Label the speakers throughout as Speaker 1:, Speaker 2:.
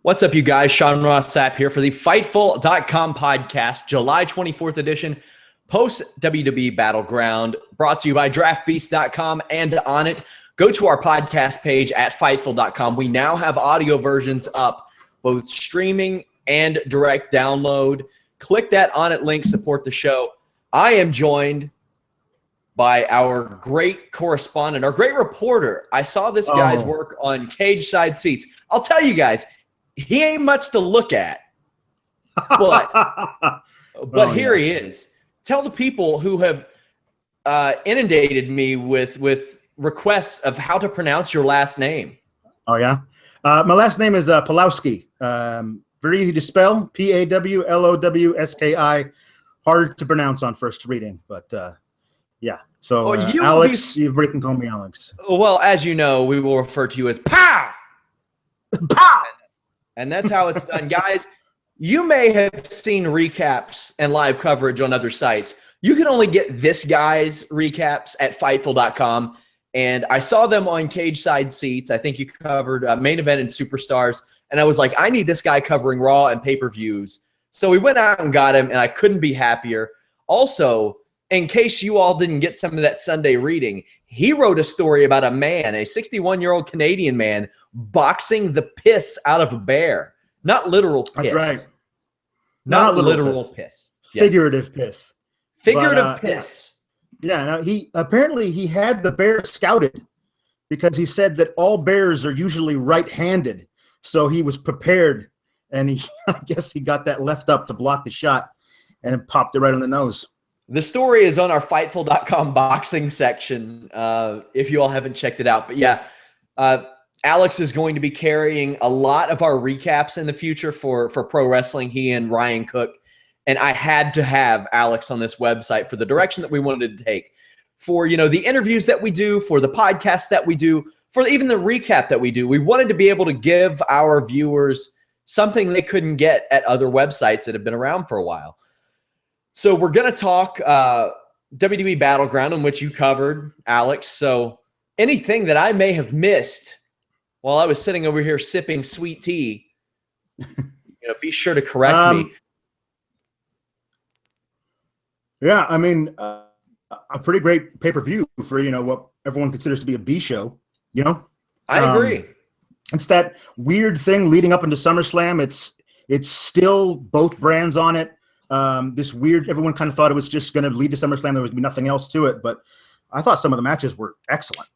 Speaker 1: What's up, you guys? Sean Ross Sapp here for the Fightful.com podcast, July 24th edition, post WWE Battleground, brought to you by DraftBeast.com and on it. Go to our podcast page at Fightful.com. We now have audio versions up, both streaming and direct download. Click that on it link, support the show. I am joined by our great correspondent, our great reporter. I saw this guy's work on cage side seats. I'll tell you guys, he ain't much to look at, but here he is. Tell the people who have inundated me with requests of how to pronounce your last name.
Speaker 2: Oh, yeah? My last name is Pawlowski. Very easy to spell, Pawlowski. Hard to pronounce on first reading, but yeah. So, Alex, you've written call me Alex.
Speaker 1: Well, as you know, we will refer to you as Pow!
Speaker 2: Pow!
Speaker 1: And that's how it's done. Guys, you may have seen recaps and live coverage on other sites. You can only get this guy's recaps at Fightful.com. And I saw them on Cage Side Seats. I think you covered Main Event and Superstars. And I was like, I need this guy covering Raw and pay-per-views. So we went out and got him, and I couldn't be happier. Also, in case you all didn't get some of that Sunday reading, he wrote a story about a man, a 61-year-old Canadian man, boxing the piss out of a bear. Not literal piss.
Speaker 2: That's right.
Speaker 1: Not literal piss. Yes.
Speaker 2: Figurative piss.
Speaker 1: Figurative piss.
Speaker 2: Yeah. Now he had the bear scouted because he said that all bears are usually right-handed. So he was prepared, and I guess he got that left up to block the shot, and it popped it right on the nose.
Speaker 1: The story is on our Fightful.com boxing section, if you all haven't checked it out. But yeah, Alex is going to be carrying a lot of our recaps in the future for pro wrestling, he and Ryan Cook. And I had to have Alex on this website for the direction that we wanted to take. For, the interviews that we do, for the podcasts that we do, for even the recap that we do. We wanted to be able to give our viewers something they couldn't get at other websites that have been around for a while. So we're going to talk WWE Battleground, in which you covered, Alex. So anything that I may have missed while I was sitting over here sipping sweet tea, be sure to correct me.
Speaker 2: Yeah, I mean, a pretty great pay-per-view for, what everyone considers to be a B show,
Speaker 1: I agree.
Speaker 2: It's that weird thing leading up into SummerSlam. It's still both brands on it. This weird, everyone kind of thought it was just going to lead to SummerSlam. There would be nothing else to it, but I thought some of the matches were excellent.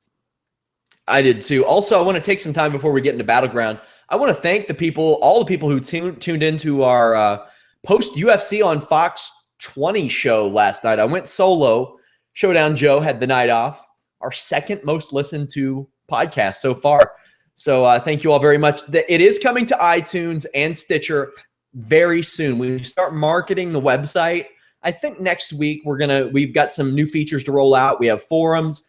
Speaker 1: I did too. Also, I want to take some time before we get into Battleground. I want to thank all the people who tuned into our post UFC on Fox 20 show last night. I went solo. Showdown Joe had the night off. Our second most listened to podcast so far. So thank you all very much. It is coming to iTunes and Stitcher very soon. We start marketing the website. I think next week we've got some new features to roll out. We have forums.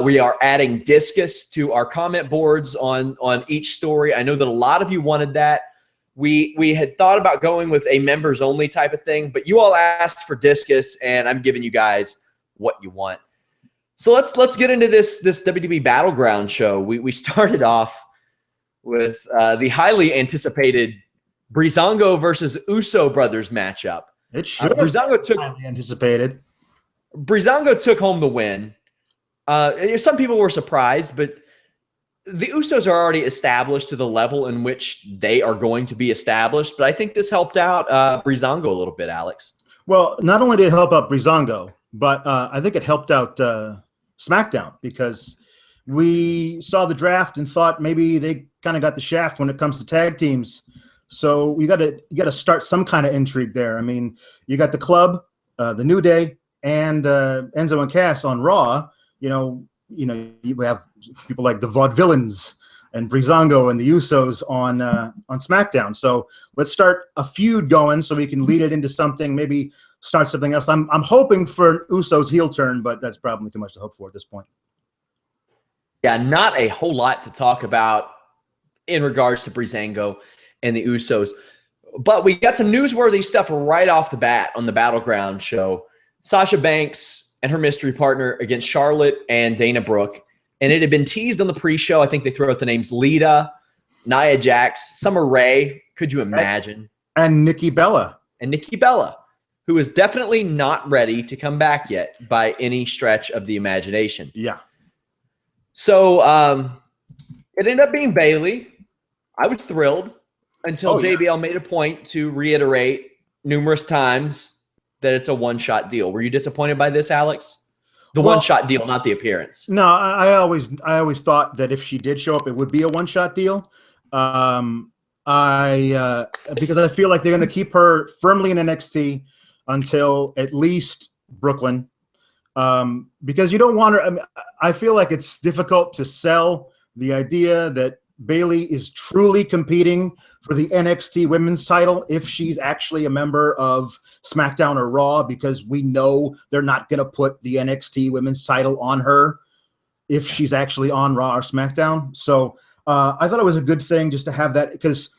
Speaker 1: We are adding Discus to our comment boards on each story. I know that a lot of you wanted that. We had thought about going with a members only type of thing, but you all asked for Discus, and I'm giving you guys what you want. So let's get into this WWE Battleground show. We started off with the highly anticipated Breezango versus Uso brothers matchup.
Speaker 2: It should have been highly anticipated.
Speaker 1: Breezango took home the win. Some people were surprised, but the Usos are already established to the level in which they are going to be established. But I think this helped out Breezango a little bit, Alex.
Speaker 2: Well, not only did it help out Breezango, but I think it helped out SmackDown, because we saw the draft and thought maybe they kind of got the shaft when it comes to tag teams. So you got to start some kind of intrigue there. I mean, you got the Club, the New Day, and Enzo and Cass on Raw. You have people like the Vaudevillains and Breezango and the Usos on SmackDown. So let's start a feud going so we can lead it into something, maybe start something else. I'm hoping for Usos heel turn, but that's probably too much to hope for at this point.
Speaker 1: Yeah, not a whole lot to talk about in regards to Breezango and the Usos. But we got some newsworthy stuff right off the bat on the Battleground show. Sasha Banks and her mystery partner against Charlotte and Dana Brooke. And it had been teased on the pre-show. I think they threw out the names Lita Nia Jax, Summer Rae. Could you imagine?
Speaker 2: And Nikki Bella.
Speaker 1: And Nikki Bella, who is definitely not ready to come back yet by any stretch of the imagination.
Speaker 2: Yeah.
Speaker 1: So it ended up being Bayley. I was thrilled until JBL made a point to reiterate numerous times that it's a one-shot deal. Were you disappointed by this, Alex? The one-shot deal, not the appearance.
Speaker 2: No, I always thought that if she did show up, it would be a one-shot deal. Because I feel like they're going to keep her firmly in NXT until at least Brooklyn. Because you don't want her. I mean, I feel like it's difficult to sell the idea that Bayley is truly competing for the NXT women's title if she's actually a member of SmackDown or Raw, because we know they're not going to put the NXT women's title on her if she's actually on Raw or SmackDown. So I thought it was a good thing just to have that, because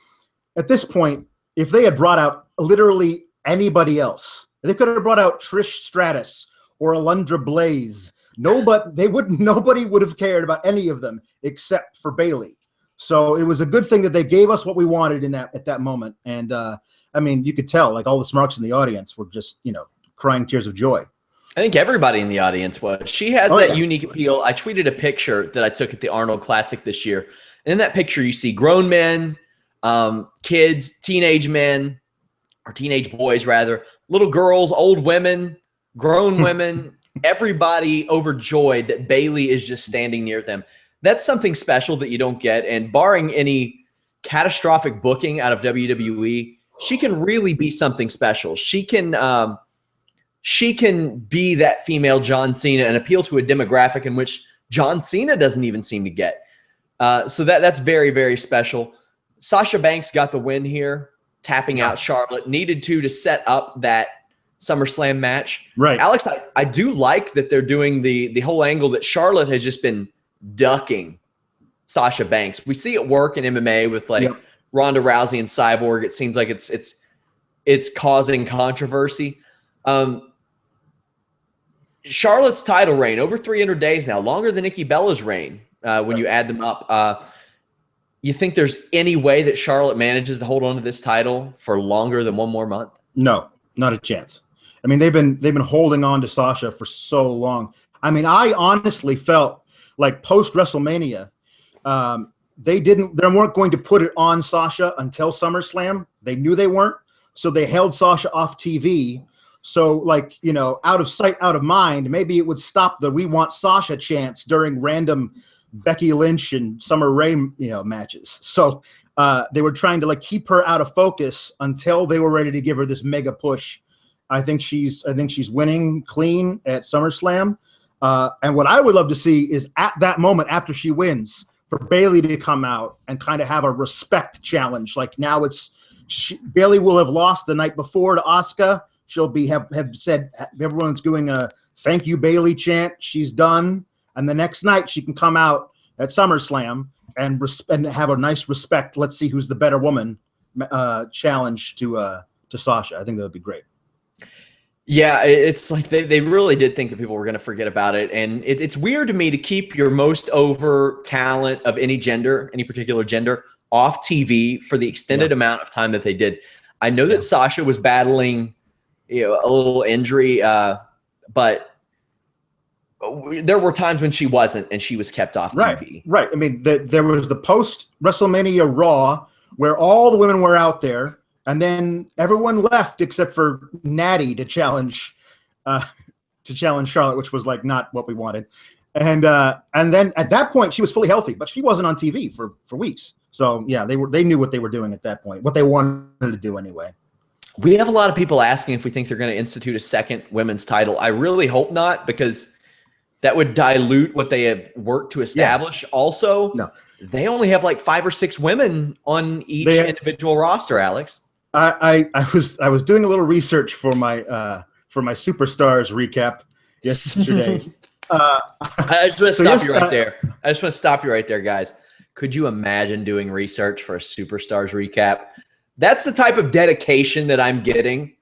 Speaker 2: at this point, if they had brought out literally anybody else, they could have brought out Trish Stratus or Alundra Blaze. Nobody would have cared about any of them except for Bayley. So it was a good thing that they gave us what we wanted at that moment. And I mean, you could tell, like, all the smarks in the audience were just, crying tears of joy.
Speaker 1: I think everybody in the audience was. She has that unique appeal. I tweeted a picture that I took at the Arnold Classic this year. And in that picture, you see grown men, kids, teenage men, or teenage boys rather, little girls, old women, grown women, everybody overjoyed that Bayley is just standing near them. That's something special that you don't get. And barring any catastrophic booking out of WWE, she can really be something special. She can be that female John Cena and appeal to a demographic in which John Cena doesn't even seem to get. So that's very, very special. Sasha Banks got the win here, tapping out Charlotte. Needed to set up that SummerSlam match.
Speaker 2: Right.
Speaker 1: Alex, I do like that they're doing the whole angle that Charlotte has just been ducking Sasha Banks. We see it work in MMA with Ronda Rousey and Cyborg. It seems like it's causing controversy. Charlotte's title reign over 300 days now, longer than Nikki Bella's reign when you add them up. You think there's any way that Charlotte manages to hold on to this title for longer than one more month? No,
Speaker 2: not a chance. I mean, they've been holding on to Sasha for so long. I mean, I honestly felt like post WrestleMania, they weren't going to put it on Sasha until SummerSlam. They knew they weren't, so they held Sasha off TV. So, out of sight, out of mind, maybe it would stop the "We Want Sasha" chants during random Becky Lynch and Summer Rae, matches. So they were trying to keep her out of focus until they were ready to give her this mega push. I think she's winning clean at SummerSlam. And what I would love to see is at that moment after she wins, for Bayley to come out and kind of have a respect challenge. Like now Bayley will have lost the night before to Asuka. She'll have said, everyone's doing a thank you Bayley chant. She's done. And the next night she can come out at SummerSlam and have a nice respect. Let's see who's the better woman challenge to Sasha. I think that would be great.
Speaker 1: Yeah, it's like they really did think that people were going to forget about it. And it's weird to me to keep your most over talent of any particular gender, off TV for the extended amount of time that they did. I know that Sasha was battling a little injury, but there were times when she wasn't, and she was kept off TV.
Speaker 2: Right. I mean, there was the post-WrestleMania Raw where all the women were out there, and then everyone left except for Natty to challenge Charlotte, which was not what we wanted. And then at that point she was fully healthy, but she wasn't on TV for weeks. So yeah, they knew what they were doing at that point, what they wanted to do anyway.
Speaker 1: We have a lot of people asking if we think they're going to institute a second women's title. I really hope not, because that would dilute what they have worked to establish. Yeah. Also, they only have 5 or 6 women on each individual roster, Alex.
Speaker 2: I was doing a little research for my Superstars recap yesterday.
Speaker 1: I just want to stop you right there. I just want to stop you right there, guys. Could you imagine doing research for a Superstars recap? That's the type of dedication that I'm getting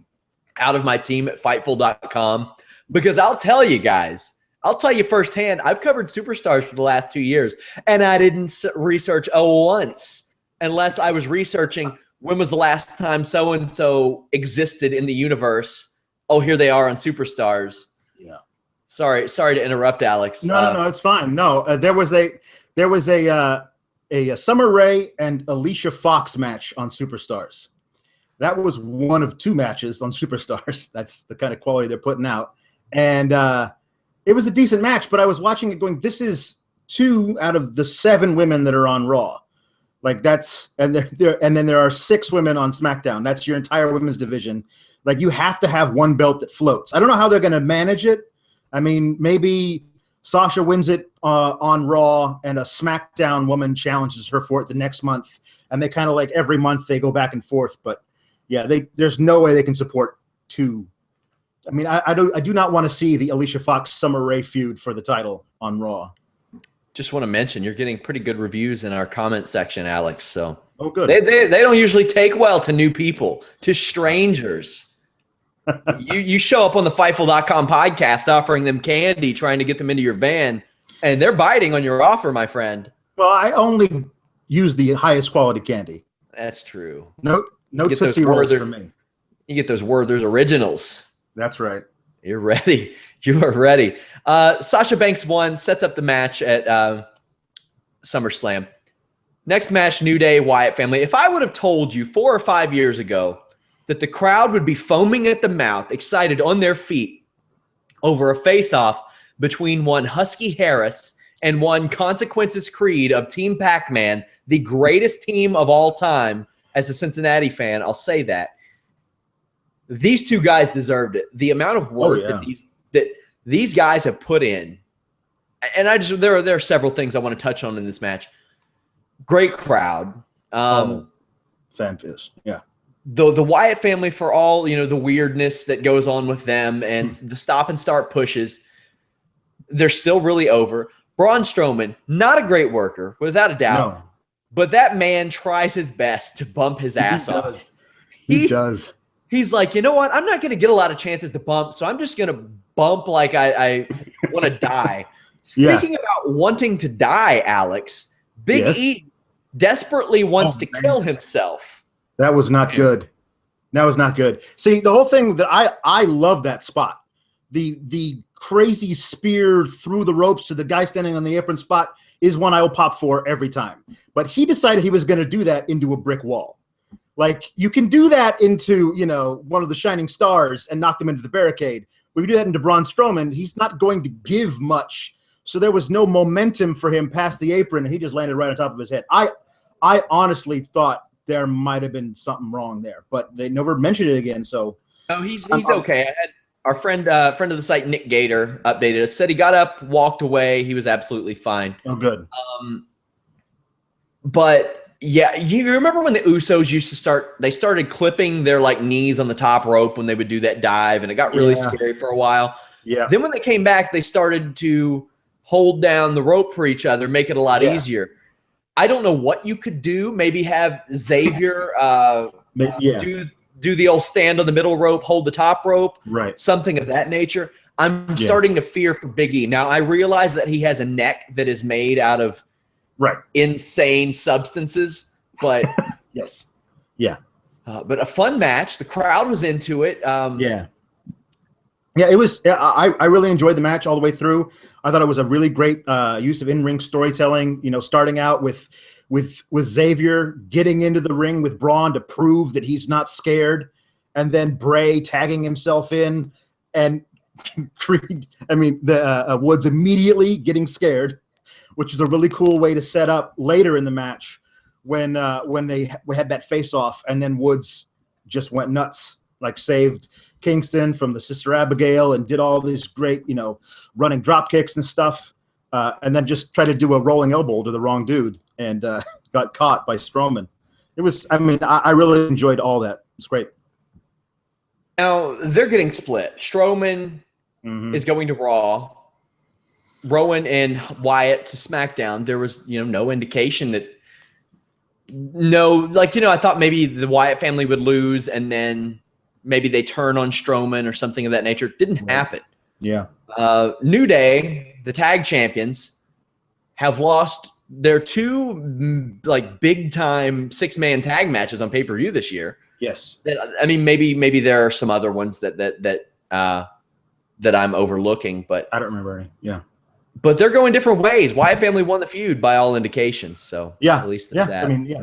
Speaker 1: out of my team at Fightful.com, because I'll tell you guys, I'll tell you firsthand, I've covered Superstars for the last 2 years, and I didn't research once unless I was researching when was the last time so-and-so existed in the universe. Oh, here they are on Superstars.
Speaker 2: Yeah.
Speaker 1: Sorry to interrupt, Alex.
Speaker 2: No, it's fine. No, there was a Summer Rae and Alicia Fox match on Superstars. That was one of 2 matches on Superstars. That's the kind of quality they're putting out. And it was a decent match, but I was watching it going, this is 2 out of the 7 women that are on Raw. Like and then there are 6 women on SmackDown. That's your entire women's division. Like you have to have one belt that floats. I don't know how they're going to manage it. I mean, maybe Sasha wins it on Raw and a SmackDown woman challenges her for it the next month. And they kind of like every month they go back and forth. But yeah, there's no way they can support 2. I mean, I do not want to see the Alicia Fox Summer Rae feud for the title on Raw.
Speaker 1: Just want to mention you're getting pretty good reviews in our comment section, Alex. So
Speaker 2: good.
Speaker 1: They don't usually take well to new people, to strangers. you show up on the Fightful.com podcast offering them candy, trying to get them into your van, and they're biting on your offer, my friend.
Speaker 2: Well, I only use the highest quality candy.
Speaker 1: That's true.
Speaker 2: No Tootsie Rolls for me.
Speaker 1: You get those Werther's Originals.
Speaker 2: That's right.
Speaker 1: You're ready. You are ready. Sasha Banks won, sets up the match at SummerSlam. Next match, New Day, Wyatt family. If I would have told you 4 or 5 years ago that the crowd would be foaming at the mouth, excited on their feet over a face-off between one Husky Harris and one Consequences Creed of Team Pac-Man, the greatest team of all time, as a Cincinnati fan, I'll say that. These 2 guys deserved it. The amount of work that these guys have put in, and there are several things I want to touch on in this match. Great crowd.
Speaker 2: Fantastic. Yeah.
Speaker 1: The Wyatt family, for all the weirdness that goes on with them and the stop and start pushes, they're still really over. Braun Strowman, not a great worker, without a doubt. No. But that man tries his best to bump his ass off.
Speaker 2: He does.
Speaker 1: He's like, you know what? I'm not going to get a lot of chances to bump, so I'm just going to bump like I want to die. Speaking about wanting to die, Alex, Big E desperately wants to kill himself.
Speaker 2: That was not good. That was not good. See, the whole thing that I love that spot. The crazy spear through the ropes to the guy standing on the apron spot is one I will pop for every time. But he decided he was going to do that into a brick wall. Like, you can do that into, one of the shining stars and knock them into the barricade. But if you do that into Braun Strowman, he's not going to give much. So there was no momentum for him past the apron, and he just landed right on top of his head. I honestly thought there might have been something wrong there, but they never mentioned it again. So
Speaker 1: no, he's okay. I had our friend of the site, Nick Gator, updated us. Said he got up, walked away. He was absolutely fine.
Speaker 2: Oh, good.
Speaker 1: But yeah, you remember when the Usos used to started clipping their knees on the top rope when they would do that dive, and it got really scary for a while. Yeah. Then when they came back, they started to hold down the rope for each other, make it a lot easier. I don't know what you could do. Maybe have Xavier do the old stand on the middle rope, hold the top rope,
Speaker 2: right?
Speaker 1: Something of that nature. I'm starting to fear for Big E. Now, I realize that he has a neck that is made out of insane substances, but
Speaker 2: yes. Yeah.
Speaker 1: But a fun match. The crowd was into it.
Speaker 2: Yeah, it was. I really enjoyed the match all the way through. I thought it was a really great use of in-ring storytelling. Starting out with Xavier getting into the ring with Braun to prove that he's not scared, and then Bray tagging himself in, and Creed. Woods immediately getting scared, which is a really cool way to set up later in the match when we had that face-off, and then Woods just went nuts, saved Kingston from the Sister Abigail and did all these great, running drop kicks and stuff, and then just tried to do a rolling elbow to the wrong dude and got caught by Strowman. It was, I really enjoyed all that. It's great.
Speaker 1: Now, they're getting split. Strowman is going to Raw. Rowan and Wyatt to SmackDown. There was, no indication that I thought maybe the Wyatt family would lose and then maybe they turn on Strowman or something of that nature. It didn't happen.
Speaker 2: Yeah.
Speaker 1: New Day, the tag champions, have lost they're two like big time 6-man tag matches on pay-per-view this year.
Speaker 2: Yes.
Speaker 1: I mean, maybe there are some other ones that I'm overlooking, but
Speaker 2: I don't remember any. Yeah.
Speaker 1: But they're going different ways. Wyatt family won the feud by all indications. So
Speaker 2: yeah,
Speaker 1: at least there's that.
Speaker 2: I mean, yeah,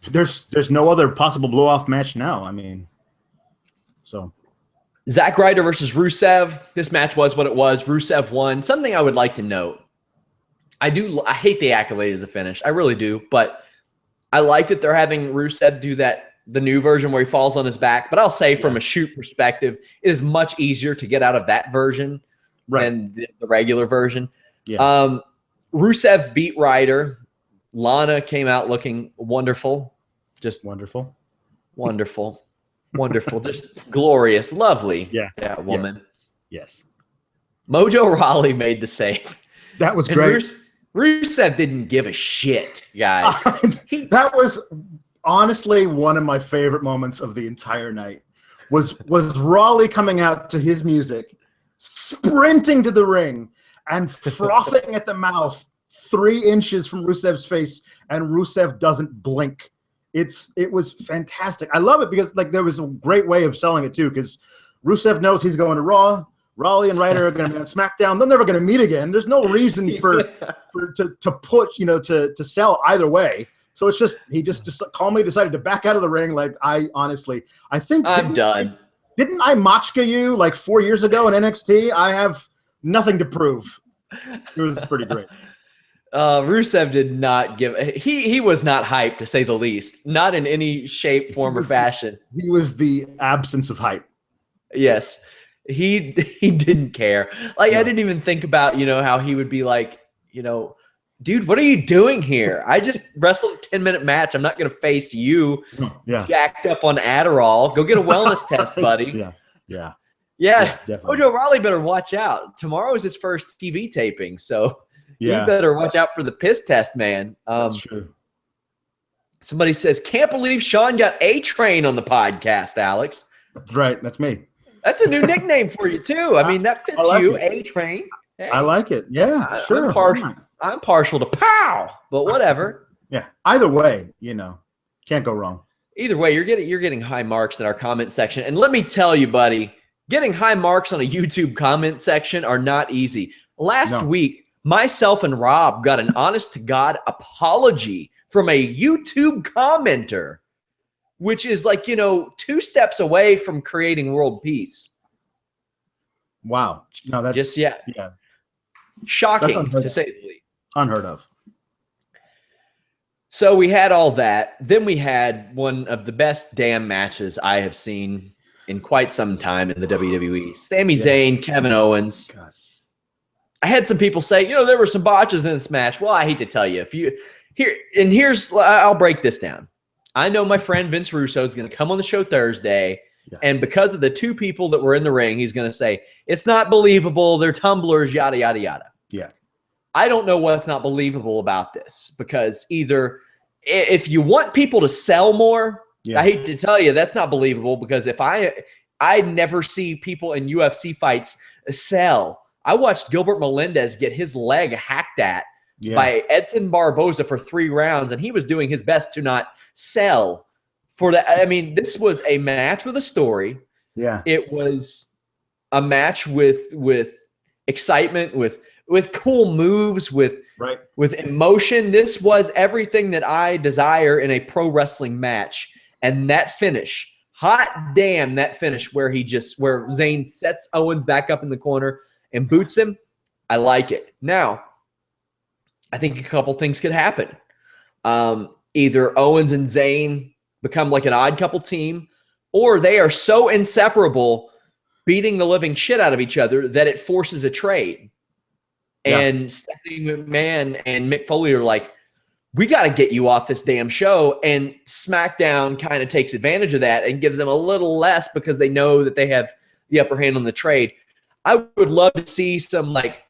Speaker 2: there's no other possible blow-off match now. I mean, so
Speaker 1: Zack Ryder versus Rusev. This match was what it was. Rusev won. Something I would like to note. I hate the accolade as a finish. I really do. But I like that they're having Rusev do the new version where he falls on his back. But I'll say from a shoot perspective, it is much easier to get out of that version than the regular version. Yeah. Rusev beat Ryder. Lana came out looking wonderful. Just
Speaker 2: wonderful.
Speaker 1: Wonderful. Wonderful. Just glorious. Lovely.
Speaker 2: Yeah.
Speaker 1: That woman.
Speaker 2: Yes.
Speaker 1: Mojo Rawley made the save.
Speaker 2: That was great.
Speaker 1: Rusev didn't give a shit, guys.
Speaker 2: That was honestly one of my favorite moments of the entire night. Was Rawley coming out to his music, sprinting to the ring, and frothing at the mouth 3 inches from Rusev's face, and Rusev doesn't blink. It was fantastic. I love it because like there was a great way of selling it too, because Rusev knows he's going to Raw. Rawley and Ryder are going to be on SmackDown. They're never going to meet again. There's no reason to put, to sell either way. So it's just he just calmly decided to back out of the ring. Like I think
Speaker 1: I'm done.
Speaker 2: Didn't I Machka you like 4 years ago in NXT? I have nothing to prove. It was pretty great.
Speaker 1: Rusev did not give. He was not hyped, to say the least. Not in any shape, form, or fashion.
Speaker 2: He was the absence of hype.
Speaker 1: Yes, he didn't care. Like I didn't even think about how he would be like dude, what are you doing here? I just wrestled a 10-minute match. I'm not going to face you. Jacked up on Adderall. Go get a wellness test, buddy.
Speaker 2: Yeah.
Speaker 1: Yes, Mojo Rawley better watch out. Tomorrow is his first TV taping, so he better watch out for the piss test, man.
Speaker 2: That's true.
Speaker 1: Somebody says, can't believe Sean got A-Train on the podcast, Alex.
Speaker 2: That's right. That's me.
Speaker 1: That's a new nickname for you, too. I mean, that fits you, A-Train.
Speaker 2: Hey, I like it. Yeah, sure.
Speaker 1: I'm partial to pow, but whatever.
Speaker 2: Yeah. Either way, can't go wrong.
Speaker 1: Either way, you're getting high marks in our comment section. And let me tell you, buddy, getting high marks on a YouTube comment section are not easy. Last week, myself and Rob got an honest-to-God apology from a YouTube commenter, which is like, 2 steps away from creating world peace.
Speaker 2: Wow. No, that's
Speaker 1: just, shocking, to say the least.
Speaker 2: Unheard of.
Speaker 1: So we had all that. Then we had one of the best damn matches I have seen in quite some time in the WWE. Sami Zayn, Kevin Owens. God. I had some people say, there were some botches in this match. Well, I hate to tell you. I'll break this down. I know my friend Vince Russo is going to come on the show Thursday, and because of the 2 people that were in the ring, he's going to say, it's not believable, they're tumblers, yada, yada, yada.
Speaker 2: Yeah.
Speaker 1: I don't know what's not believable about this, because either if you want people to sell more, I hate to tell you, that's not believable, because if I never see people in UFC fights sell. I watched Gilbert Melendez get his leg hacked at by Edson Barboza for 3 rounds, and he was doing his best to not sell for that. I mean, this was a match with a story.
Speaker 2: Yeah.
Speaker 1: It was a match with excitement, with cool moves, with emotion. This was everything that I desire in a pro wrestling match. And that finish, hot damn, that finish where Zayn sets Owens back up in the corner and boots him, I like it. Now, I think a couple things could happen. Either Owens and Zayn become like an odd couple team, or they are so inseparable, beating the living shit out of each other, that it forces a trade. And Stephanie McMahon and Mick Foley are like, we got to get you off this damn show. And SmackDown kind of takes advantage of that and gives them a little less because they know that they have the upper hand on the trade. I would love to see some, like,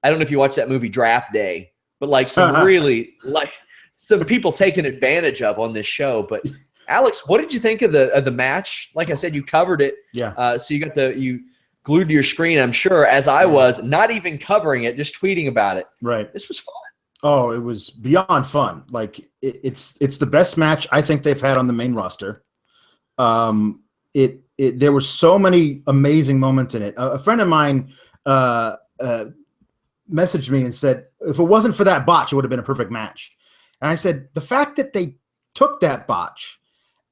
Speaker 1: I don't know if you watch that movie Draft Day, but like some really, like, some people taken advantage of on this show. But Alex, what did you think of the match? Like I said, you covered it.
Speaker 2: Yeah.
Speaker 1: So you glued to your screen, I'm sure, as I was, not even covering it, just tweeting about it.
Speaker 2: Right.
Speaker 1: This was fun.
Speaker 2: Oh, it was beyond fun. Like it's the best match I think they've had on the main roster. There were so many amazing moments in it. A friend of mine messaged me and said, if it wasn't for that botch, it would have been a perfect match. And I said, the fact that they took that botch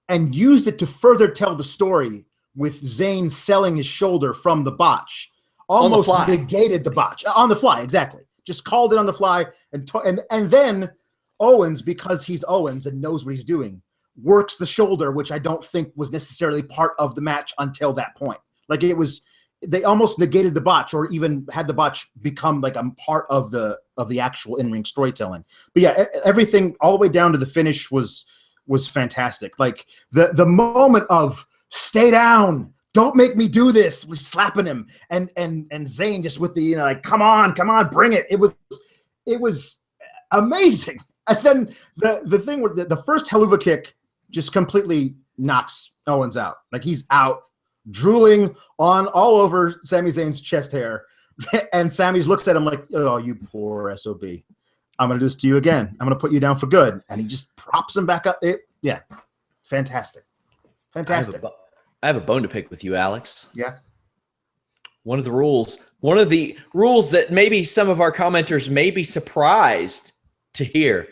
Speaker 2: and used it to further tell the story with Zayn selling his shoulder from the botch almost negated the botch on the fly. Exactly. Just called it on the fly. And then Owens, because he's Owens and knows what he's doing, works the shoulder, which I don't think was necessarily part of the match until that point. Like they almost negated the botch, or even had the botch become like a part of the actual in-ring storytelling. But yeah, everything all the way down to the finish was fantastic. Like the moment of stay down, don't make me do this, slapping him, and Zayn just with the like come on, bring it. It was amazing. And then the thing with the first Helluva kick just completely knocks Owens out. Like he's out, drooling all over Sami Zayn's chest hair. And Sami looks at him like, oh, you poor SOB. I'm going to do this to you again. I'm going to put you down for good. And he just props him back up. Yeah. Fantastic. Fantastic.
Speaker 1: I have a bone to pick with you, Alex.
Speaker 2: Yeah.
Speaker 1: One of the rules that maybe some of our commenters may be surprised to hear.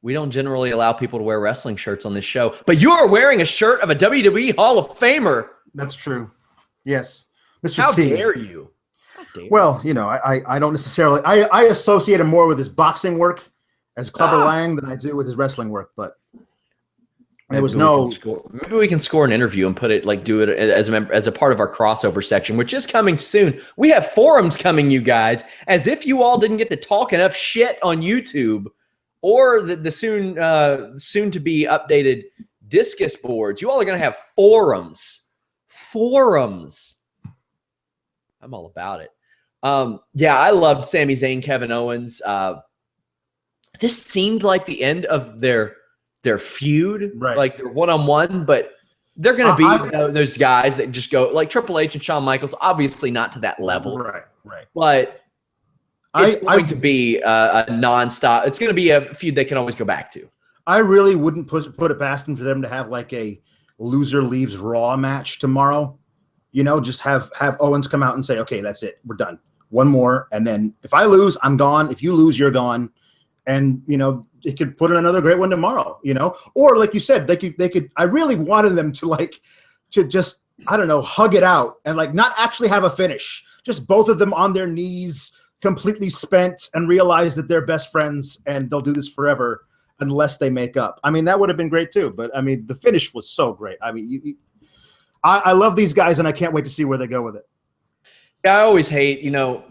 Speaker 1: We don't generally allow people to wear wrestling shirts on this show, but you are wearing a shirt of a WWE Hall of Famer.
Speaker 2: That's true. Yes. Mr.
Speaker 1: How
Speaker 2: T.
Speaker 1: dare you?
Speaker 2: Well, you know, I don't necessarily – I associate him more with his boxing work as Clubber Lang than I do with his wrestling work, but there was
Speaker 1: maybe we can score an interview and put it – do it as a part of our crossover section, which is coming soon. We have forums coming, you guys, as if you all didn't get to talk enough shit on YouTube or the soon to be updated Discus boards. You all are going to have forums. I'm all about it. Yeah, I loved Sami Zayn, Kevin Owens. This seemed like the end of their feud,
Speaker 2: right? Like
Speaker 1: their one-on-one, but they're going to be those guys that just go like Triple H and Shawn Michaels. Obviously, not to that level,
Speaker 2: right?
Speaker 1: But it's going to be a nonstop. It's going to be a feud they can always go back to.
Speaker 2: I really wouldn't put it past them for them to have like a loser leaves Raw match tomorrow. You know, just have Owens come out and say, okay, that's it. We're done. One more. And then if I lose, I'm gone. If you lose, you're gone. And, you know, it could put in another great one tomorrow, you know, or like you said, they could, I really wanted them to just, I don't know, hug it out and like not actually have a finish, just both of them on their knees, completely spent, and realize that they're best friends and they'll do this forever unless they make up. I mean, that would have been great too. But I mean, the finish was so great. I mean, I love these guys and I can't wait to see where they go with it.
Speaker 1: Yeah, I always hate, you know,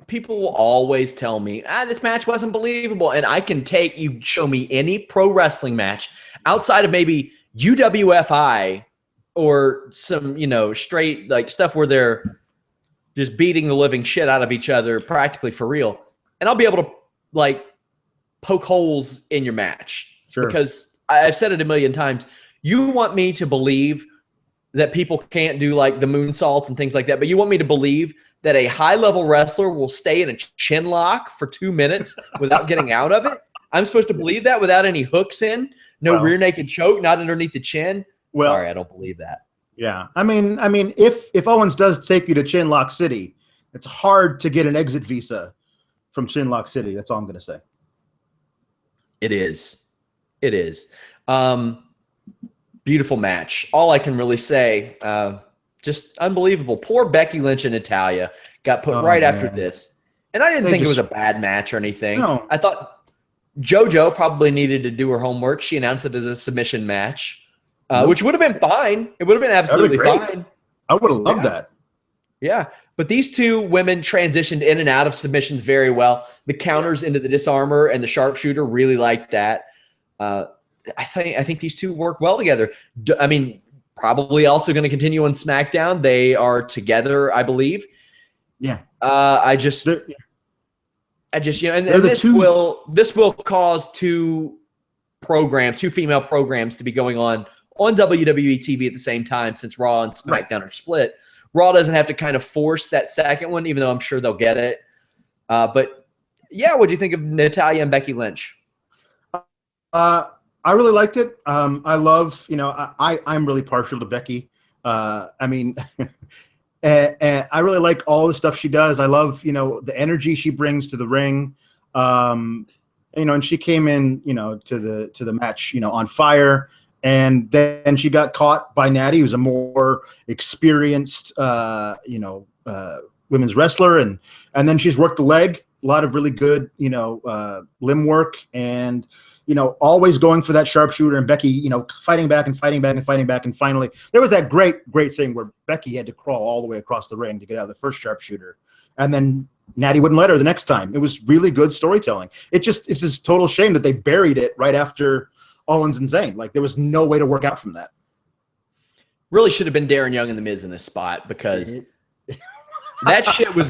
Speaker 1: people will always tell me, this match wasn't believable. And I can you show me any pro wrestling match outside of maybe UWFI or some, you know, straight like stuff where they're just beating the living shit out of each other practically for real. And I'll be able to like poke holes in your match.
Speaker 2: Sure.
Speaker 1: Because I've said it a million times. You want me to believe that people can't do like the moonsaults and things like that, but you want me to believe that a high-level wrestler will stay in a chin lock for 2 minutes without getting out of it? I'm supposed to believe that without any hooks in? No rear naked choke, not underneath the chin? Well, sorry, I don't believe that.
Speaker 2: Yeah. I mean, if Owens does take you to Chinlock City, it's hard to get an exit visa from Chinlock City. That's all I'm going to say.
Speaker 1: It is. Beautiful match. All I can really say, just unbelievable. Poor Becky Lynch and Natalya got put after this. And I didn't think it was a bad match or anything.
Speaker 2: No.
Speaker 1: I thought JoJo probably needed to do her homework. She announced it as a submission match, which would have been fine. It would have been absolutely fine.
Speaker 2: I would have loved that.
Speaker 1: Yeah. But these two women transitioned in and out of submissions very well. The counters into the disarmer and the sharpshooter really liked that. I think these two work well together. I mean, probably also going to continue on SmackDown. They are together, I believe.
Speaker 2: Yeah.
Speaker 1: I just, you know, and this will cause two female programs to be going on WWE TV at the same time, since Raw and SmackDown are split. Raw doesn't have to kind of force that second one, even though I'm sure they'll get it. But Yeah, what do you think of Natalya and Becky Lynch?
Speaker 2: I really liked it. I love, I'm really partial to Becky. I mean, and I really like all the stuff she does. I love, the energy she brings to the ring. And she came in, to the match, on fire. And then she got caught by Natty, who's a more experienced, women's wrestler. And then she's worked the leg, a lot of really good, limb work, and, always going for that sharpshooter, and Becky, fighting back and fighting back and fighting back. And finally, there was that great thing where Becky had to crawl all the way across the ring to get out of the first sharpshooter. And then Natty wouldn't let her the next time. It was really good storytelling. It's just total shame that they buried it right after Owens and Zayn. Like, there was no way to work out from that.
Speaker 1: Really should have been Darren Young and The Miz in this spot, because that shit was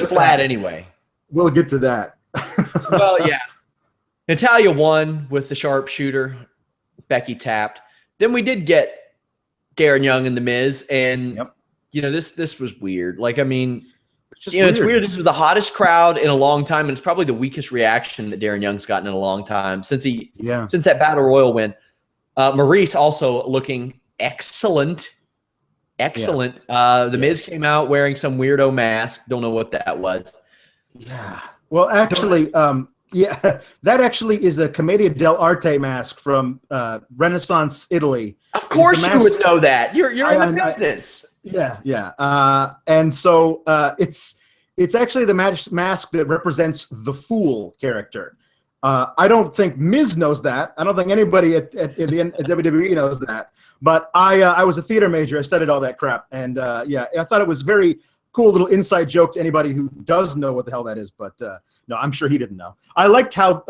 Speaker 1: flat anyway.
Speaker 2: We'll get to that.
Speaker 1: Well, yeah. Natalya won with the sharpshooter. Becky tapped. Then we did get Darren Young and The Miz, and this was weird. Like, I mean, it's weird. This was the hottest crowd in a long time, and it's probably the weakest reaction that Darren Young's gotten in a long time since that Battle Royal win. Maurice also looking excellent. The Miz came out wearing some weirdo mask. Don't know what that was.
Speaker 2: Yeah. Well, actually, that actually is a Commedia dell'arte mask from Renaissance Italy.
Speaker 1: Of course you would know that. You're in the business.
Speaker 2: And so it's actually the mask that represents the Fool character. I don't think Miz knows that. I don't think anybody at WWE knows that. But I was a theater major. I studied all that crap. And I thought it was very cool little inside joke to anybody who does know what the hell that is. But no, I'm sure he didn't know. I liked how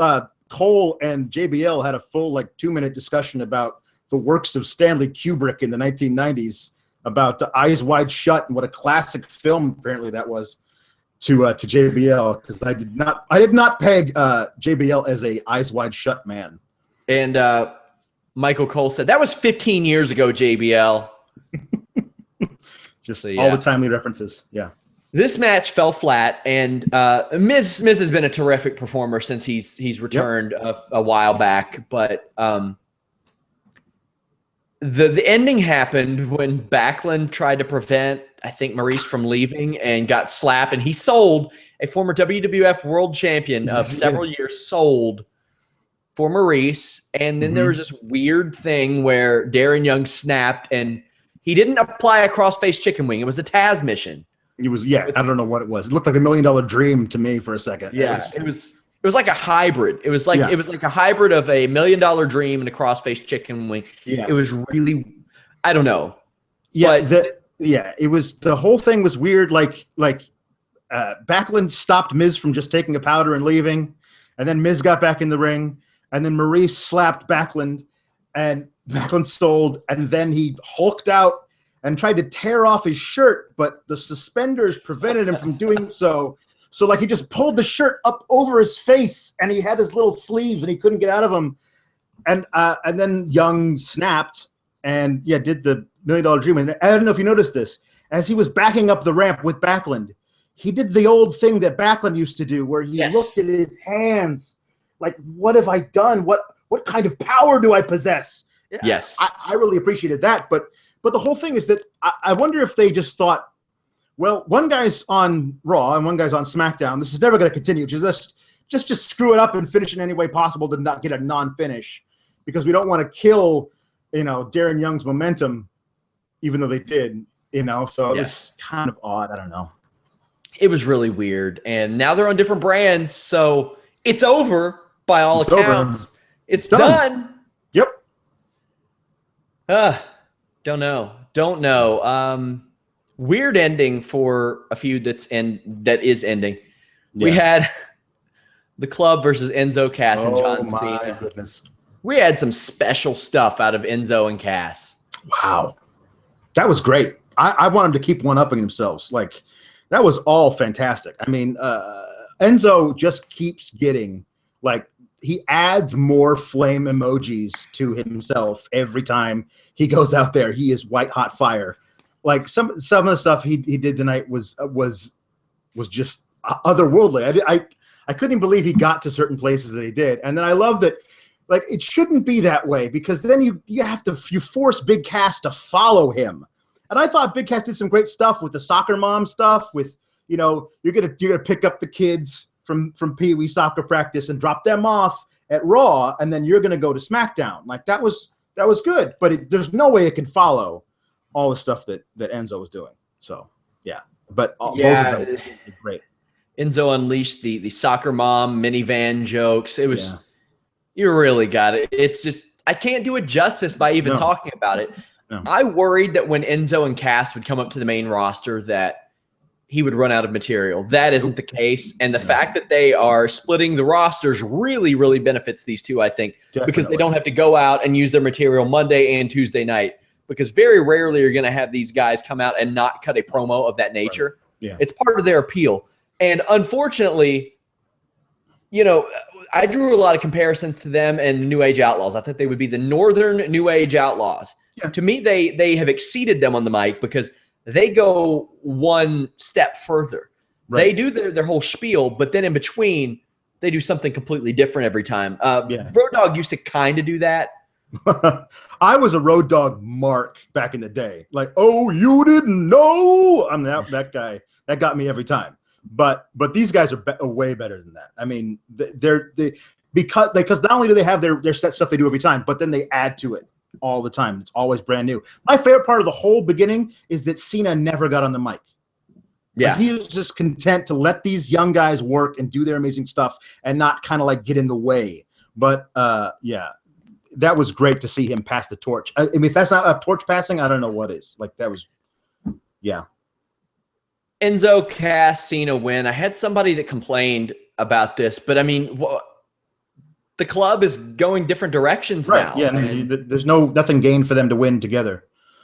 Speaker 2: Cole and JBL had a full 2-minute discussion about the works of Stanley Kubrick in the 1990s, about Eyes Wide Shut, and what a classic film apparently that was to JBL, because I did not peg JBL as a Eyes Wide Shut man. And
Speaker 1: Michael Cole said that was 15 years ago, JBL.
Speaker 2: Just all the timely references. Yeah.
Speaker 1: This match fell flat, and Miz has been a terrific performer since he's returned a while back. But the ending happened when Backlund tried to prevent, I think, Maurice from leaving, and got slapped. And he sold, a former WWF World Champion of several years, sold for Maurice. And then there was this weird thing where Darren Young snapped, and he didn't apply a crossface chicken wing. It was the Taz mission. It was, I don't know what it was. It looked like $1 million dream to me for a second. Yeah, it was like a hybrid. It was like a hybrid of a $1 million dream and a crossface chicken wing. Yeah. It was really, I don't know. Yeah, but it was, the whole thing was weird. Backlund stopped Miz from just taking a powder and leaving, and then Miz got back in the ring, and then Maurice slapped Backlund, and Backlund sold, and then he hulked out and tried to tear off his shirt, but the suspenders prevented him from doing so. So he just pulled the shirt up over his face, and he had his little sleeves, and he couldn't get out of them. And then Young snapped and did the $1 million dream. And I don't know if you noticed this, as he was backing up the ramp with Backlund, he did the old thing that Backlund used to do, where he looked at his hands like, what have I done? What kind of power do I possess? Yes. I really appreciated that. But the whole thing is that I wonder if they just thought, well, one guy's on Raw and one guy's on SmackDown. This is never going to continue. Just screw it up and finish in any way possible to not get a non-finish, because we don't want to kill, Darren Young's momentum, even though they did, So it was kind of odd. I don't know. It was really weird. And now they're on different brands, so it's over by all accounts. It's done. Yep. Don't know. Weird ending for a feud that is ending. Yeah. We had the Club versus Enzo, Cass, and John Cena. Oh my goodness. We had some special stuff out of Enzo and Cass. Wow. That was great. I want them to keep one-upping themselves. That was all fantastic. I mean, Enzo just keeps getting, he adds more flame emojis to himself every time he goes out there. He is white hot fire. Some of the stuff he did tonight was just otherworldly.
Speaker 2: I couldn't even believe he got to certain places that he did. And then I love that, like, it shouldn't be that way, because then you force Big Cass to follow him. And I thought Big Cass did some great stuff with the soccer mom stuff, with, you're gonna pick up the kids from Pee Wee soccer practice and drop them off at Raw, and then you're gonna go to SmackDown. Like, that was good, but there's no way it can follow all the stuff that Enzo was doing. So yeah, but both of them were great.
Speaker 1: Enzo unleashed the soccer mom minivan jokes. It was you really got it. It's just, I can't do it justice by even talking about it.
Speaker 2: No.
Speaker 1: I worried that when Enzo and Cass would come up to the main roster that he would run out of material. That isn't the case. And the fact that they are splitting the rosters really, really benefits these two, I think, because they don't have to go out and use their material Monday and Tuesday night, because very rarely you're going to have these guys come out and not cut a promo of that nature.
Speaker 2: Right. Yeah.
Speaker 1: It's part of their appeal. And unfortunately, I drew a lot of comparisons to them and the New Age Outlaws. I thought they would be the Northern New Age Outlaws. Yeah. To me, they have exceeded them on the mic because they go one step further. Right. They do their whole spiel, but then in between, they do something completely different every time. Road Dogg used to kind of do that.
Speaker 2: I was a Road Dogg mark back in the day. Like, oh, you didn't know? I'm that guy. That got me every time. But these guys are way better than that. I mean, because not only do they have their set stuff they do every time, but then they add to it all the time. It's always brand new. My favorite part of the whole beginning is that Cena never got on the mic.
Speaker 1: Yeah,
Speaker 2: like, he was just content to let these young guys work and do their amazing stuff and not kind of like get in the way. But that was great to see him pass the torch. I mean, if that's not a torch passing, I don't know what is. Like, that was, yeah.
Speaker 1: Enzo, Cass, Cena win. I had somebody that complained about this, but I mean, the club is going different directions now.
Speaker 2: Yeah, there's nothing gained for them to win together.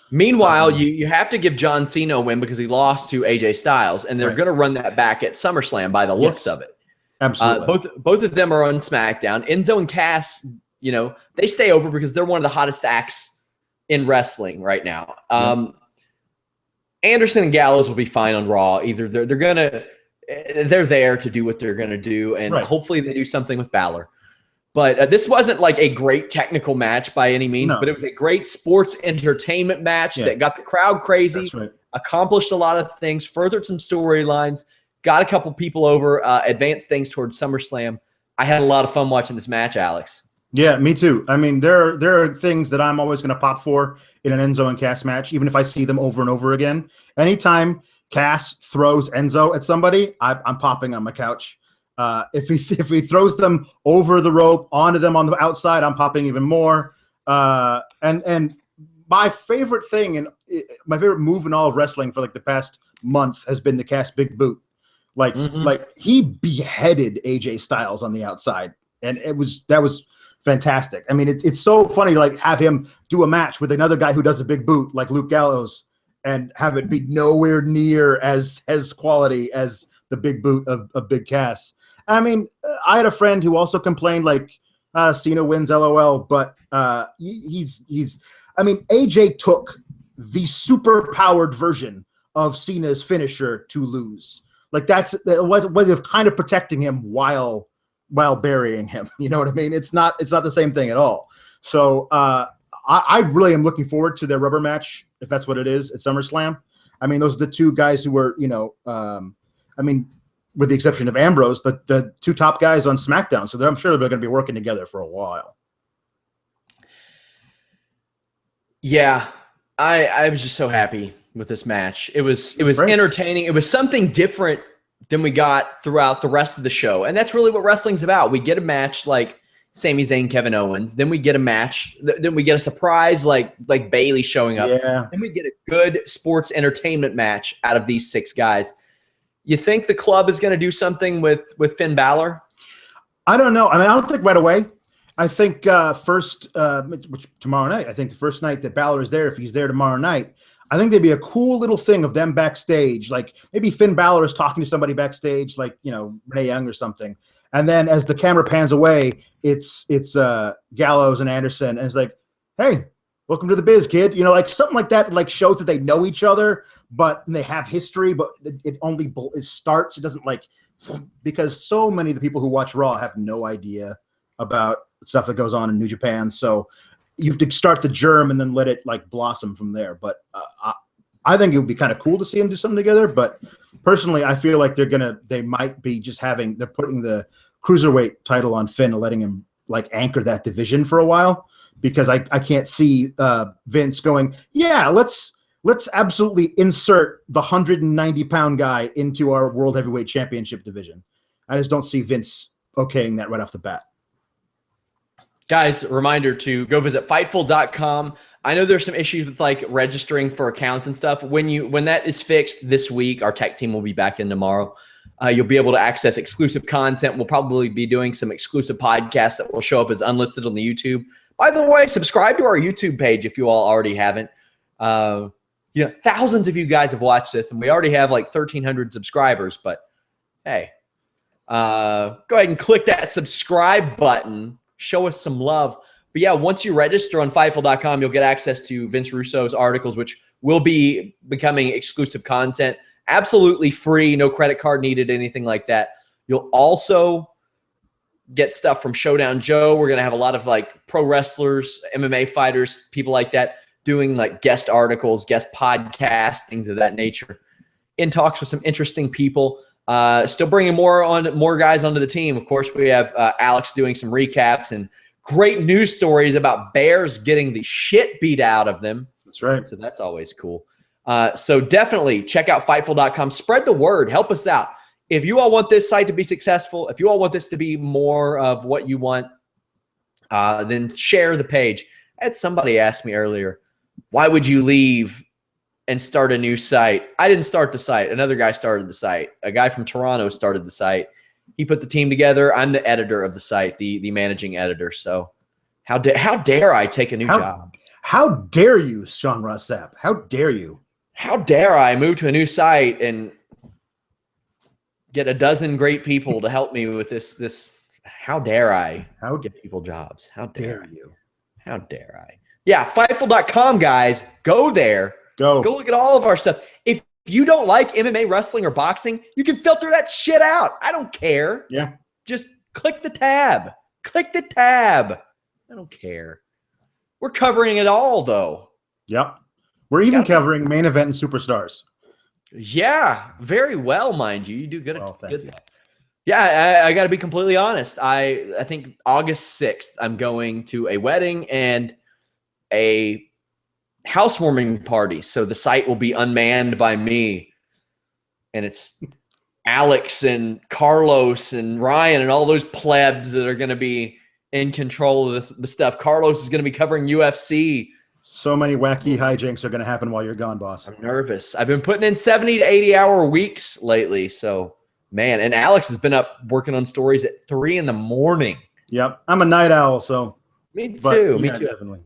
Speaker 1: Meanwhile, you have to give John Cena a win because he lost to AJ Styles, and they're going to run that back at SummerSlam by the looks of it.
Speaker 2: Absolutely.
Speaker 1: Both of them are on SmackDown. Enzo and Cass, they stay over because they're one of the hottest acts in wrestling right now. Anderson and Gallows will be fine on Raw. Either they're there to do what they're going to do, and hopefully they do something with Balor. But this wasn't like a great technical match by any means, but it was a great sports entertainment match that got the crowd crazy, accomplished a lot of things, furthered some storylines, got a couple people over, advanced things towards SummerSlam. I had a lot of fun watching this match, Alex.
Speaker 2: Yeah, me too. I mean, there are things that I'm always going to pop for in an Enzo and Cass match, even if I see them over and over again. Anytime Cass throws Enzo at somebody, I'm popping on my couch. If he throws them over the rope onto them on the outside, I'm popping even more. And my favorite thing and my favorite move in all of wrestling for like the past month has been the Cass Big Boot. Like he beheaded AJ Styles on the outside, and that was fantastic. I mean, it's so funny to like have him do a match with another guy who does a big boot like Luke Gallows and have it be nowhere near as quality as the big boot of Big Cass. I mean, I had a friend who also complained like Cena wins, LOL, but he's I mean, AJ took the super powered version of Cena's finisher to lose. Like that was of kind of protecting him while burying him. You know what I mean? It's not the same thing at all. So I really am looking forward to their rubber match, if that's what it is, at SummerSlam. I mean, those are the two guys who were, I mean, with the exception of Ambrose, the two top guys on SmackDown. So I'm sure they're going to be working together for a while.
Speaker 1: Yeah, I was just so happy with this match. It was entertaining. It was something different than we got throughout the rest of the show. And that's really what wrestling's about. We get a match like Sami Zayn, Kevin Owens. Then we get a match. Then we get a surprise like Bayley showing up.
Speaker 2: Yeah.
Speaker 1: Then we get a good sports entertainment match out of these six guys. You think the club is going to do something with Finn Balor?
Speaker 2: I don't know. I mean, I don't think right away. I think first, tomorrow night. I think the first night that Balor is there, if he's there tomorrow night, I think there'd be a cool little thing of them backstage. Like maybe Finn Balor is talking to somebody backstage, like, Renee Young or something. And then as the camera pans away, it's Gallows and Anderson. And it's like, hey, welcome to the biz, kid. Like something like that, like shows that they know each other, but they have history, but it only starts. It doesn't like because so many of the people who watch Raw have no idea about stuff that goes on in New Japan. So you have to start the germ and then let it like blossom from there. But I think it would be kind of cool to see them do something together. But personally, I feel like they might be just they're putting the cruiserweight title on Finn and letting him like anchor that division for a while, because I can't see Vince going, yeah, let's absolutely insert the 190-pound guy into our World Heavyweight Championship division. I just don't see Vince okaying that right off the bat.
Speaker 1: Guys, reminder to go visit Fightful.com. I know there's some issues with like registering for accounts and stuff. When that is fixed this week, our tech team will be back in tomorrow. You'll be able to access exclusive content. We'll probably be doing some exclusive podcasts that will show up as unlisted on the YouTube. By the way, subscribe to our YouTube page if you all already haven't. Thousands of you guys have watched this, and we already have like 1,300 subscribers. But hey, go ahead and click that subscribe button. Show us some love. But yeah, once you register on Fightful.com, you'll get access to Vince Russo's articles, which will be becoming exclusive content. Absolutely free, no credit card needed, anything like that. You'll also get stuff from Showdown Joe. We're going to have a lot of like pro wrestlers, MMA fighters, people like that doing like guest articles, guest podcasts, things of that nature. In talks with some interesting people. Still bringing more guys onto the team. Of course, we have Alex doing some recaps and great news stories about Bears getting the shit beat out of them.
Speaker 2: That's right.
Speaker 1: So that's always cool. So definitely check out Fightful.com. Spread the word. Help us out. If you all want this site to be successful, if you all want this to be more of what you want, then share the page. I had somebody ask me earlier, why would you leave and start a new site? I didn't start the site. Another guy started the site. A guy from Toronto started the site. He put the team together. I'm the editor of the site, the managing editor. So how dare I take a new job?
Speaker 2: How dare you, Sean Ross Sapp? How dare you?
Speaker 1: How dare I move to a new site and get a dozen great people to help me with this? How dare I get people jobs? How dare you? How dare I? Yeah, Fightful.com, guys. Go there. Go look at all of our stuff. If you don't like MMA, wrestling, or boxing, you can filter that shit out. I don't care.
Speaker 2: Yeah.
Speaker 1: Just click the tab. Click the tab. I don't care. We're covering it all, though.
Speaker 2: Yep. We're even covering main event and superstars.
Speaker 1: Yeah, very well, mind you. You do good.
Speaker 2: Well,
Speaker 1: good. Yeah, I got to be completely honest. I think August 6th, I'm going to a wedding and a housewarming party. So the site will be unmanned by me. And it's Alex and Carlos and Ryan and all those plebs that are going to be in control of the stuff. Carlos is going to be covering UFC.
Speaker 2: So many wacky hijinks are going to happen while you're gone, boss.
Speaker 1: I'm nervous. I've been putting in 70 to 80-hour weeks lately. So, man, and Alex has been up working on stories at 3 a.m.
Speaker 2: Yep. I'm a night owl, so.
Speaker 1: Me too. Me too.
Speaker 2: Definitely.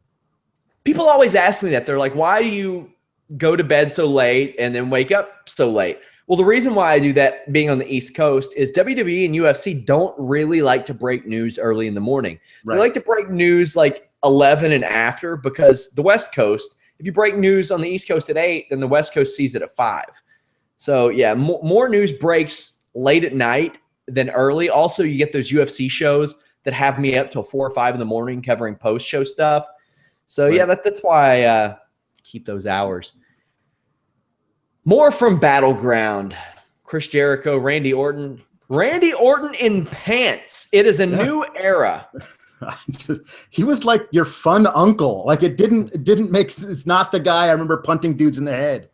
Speaker 1: People always ask me that. They're like, why do you go to bed so late and then wake up so late? Well, the reason why I do that, being on the East Coast, is WWE and UFC don't really like to break news early in the morning. Right. They like to break news like 11 and after, because the West Coast, if you break news on the East Coast at 8, then the West Coast sees it at 5. So, yeah, more news breaks late at night than early. Also, you get those UFC shows that have me up till 4 or 5 in the morning covering post-show stuff. So, yeah, that's why I keep those hours. More from Battleground. Chris Jericho, Randy Orton. Randy Orton in pants. It is a new era.
Speaker 2: He was like your fun uncle. Like it didn't make sense. It's not the guy I remember punting dudes in the head.